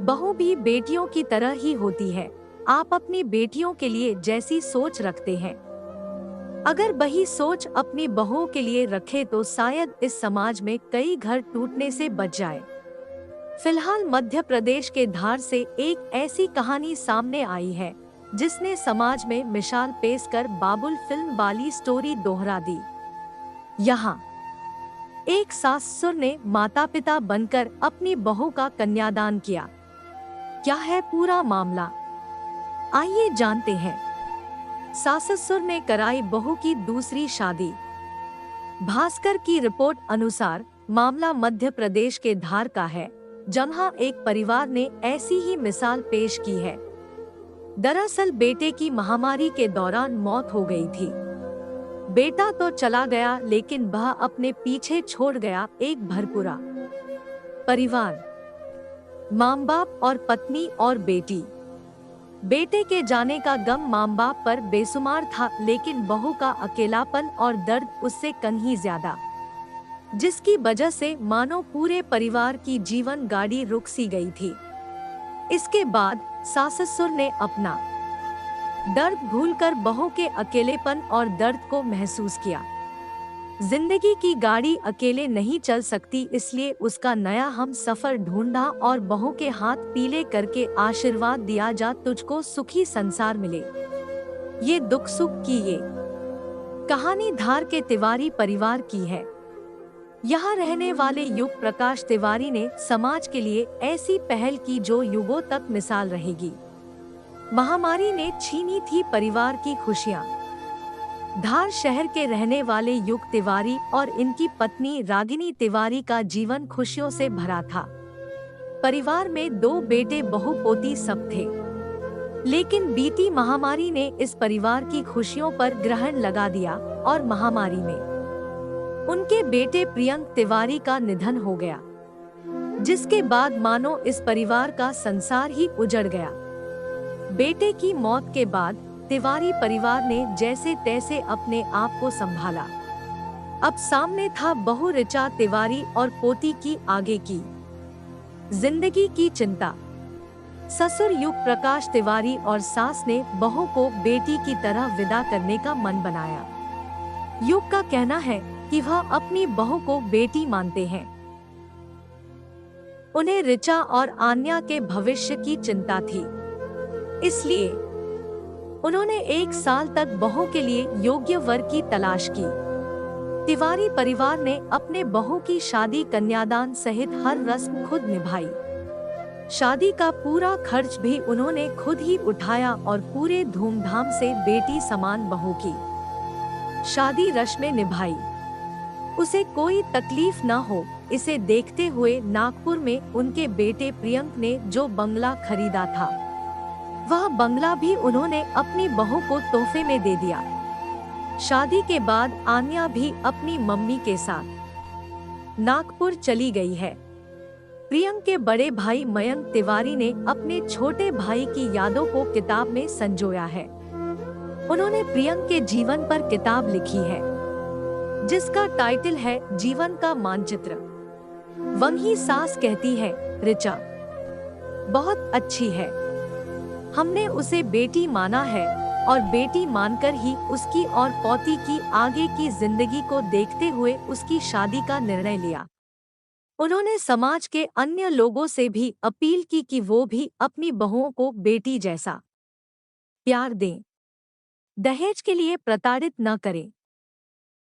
बहू भी बेटियों की तरह ही होती है। आप अपनी बेटियों के लिए जैसी सोच रखते हैं, अगर वही सोच अपनी बहुओं के लिए रखे तो शायद इस समाज में कई घर टूटने से बच जाए। फिलहाल मध्य प्रदेश के धार से एक ऐसी कहानी सामने आई है जिसने समाज में मिसाल पेश कर बाबुल फिल्म वाली स्टोरी दोहरा दी। यहाँ एक सासुर ने माता पिता बनकर अपनी बहू का कन्यादान किया। क्या है पूरा मामला, आइए जानते हैं। सासुर ने कराई बहू की दूसरी शादी। भास्कर की रिपोर्ट अनुसार मामला मध्य प्रदेश के धार का है, जहां एक परिवार ने ऐसी ही मिसाल पेश की है। दरअसल बेटे की महामारी के दौरान मौत हो गई थी। बेटा तो चला गया लेकिन वह अपने पीछे छोड़ गया एक भरपूरा परिवार, माँ बाप और पत्नी और बेटी। बेटे के जाने का गम माँ बाप पर बेसुमार था, लेकिन बहू का अकेलापन और दर्द उससे कहीं ज्यादा, जिसकी वजह से मानो पूरे परिवार की जीवन गाड़ी रुक सी गई थी। इसके बाद सासुर ने अपना दर्द भूलकर बहू के अकेलेपन और दर्द को महसूस किया। जिंदगी की गाड़ी अकेले नहीं चल सकती, इसलिए उसका नया हम सफर ढूंढा और बहू के हाथ पीले करके आशीर्वाद दिया, जा तुझको सुखी संसार मिले। ये दुख सुख की ये कहानी धार के तिवारी परिवार की है। यहाँ रहने वाले युग प्रकाश तिवारी ने समाज के लिए ऐसी पहल की जो युगों तक मिसाल रहेगी। महामारी ने छीनी थी परिवार की खुशियाँ। धार शहर के रहने वाले युग तिवारी और इनकी पत्नी रागिनी तिवारी का जीवन खुशियों से भरा था। परिवार में 2 बेटे बहू पोती सब थे, लेकिन बीती महामारी ने इस परिवार की खुशियों पर ग्रहण लगा दिया और महामारी में उनके बेटे प्रियंक तिवारी का निधन हो गया, जिसके बाद मानो इस परिवार का संसार ही उजड़ गया। बेटे की मौत के बाद तिवारी परिवार ने जैसे तैसे अपने आप को संभाला। अब सामने था बहू ऋचा तिवारी और पोती की आगे की जिंदगी की चिंता। ससुर युग प्रकाश तिवारी और सास ने बहू को बेटी की तरह विदा करने का मन बनाया। युग का कहना है कि वह अपनी बहू को बेटी मानते हैं। उन्हें ऋचा और आन्या के भविष्य की चिंता थी, इसलिए उन्होंने 1 साल तक बहू के लिए योग्य वर की तलाश की। तिवारी परिवार ने अपने बहू की शादी कन्यादान सहित हर रस्म खुद निभाई। शादी का पूरा खर्च भी उन्होंने खुद ही उठाया और पूरे धूमधाम से बेटी समान बहू की शादी रस्में निभाई। उसे कोई तकलीफ न हो, इसे देखते हुए नागपुर में उनके बेटे प्रियंक ने जो बंगला खरीदा था, वह बंगला भी उन्होंने अपनी बहू को तोहफे में दे दिया। शादी के बाद आन्या भी अपनी मम्मी के साथ नागपुर चली गई है। प्रियंक के बड़े भाई मयंक तिवारी ने अपने छोटे भाई की यादों को किताब में संजोया है। उन्होंने प्रियंक के जीवन पर किताब लिखी है, जिसका टाइटल है जीवन का मानचित्र। वही सास कहती है, ऋचा बहुत अच्छी है, हमने उसे बेटी माना है और बेटी मानकर ही उसकी और पौती की आगे की जिंदगी को देखते हुए उसकी शादी का निर्णय लिया। उन्होंने समाज के अन्य लोगों से भी अपील की कि वो भी अपनी बहुओं को बेटी जैसा प्यार दें, दहेज के लिए प्रताड़ित न करें।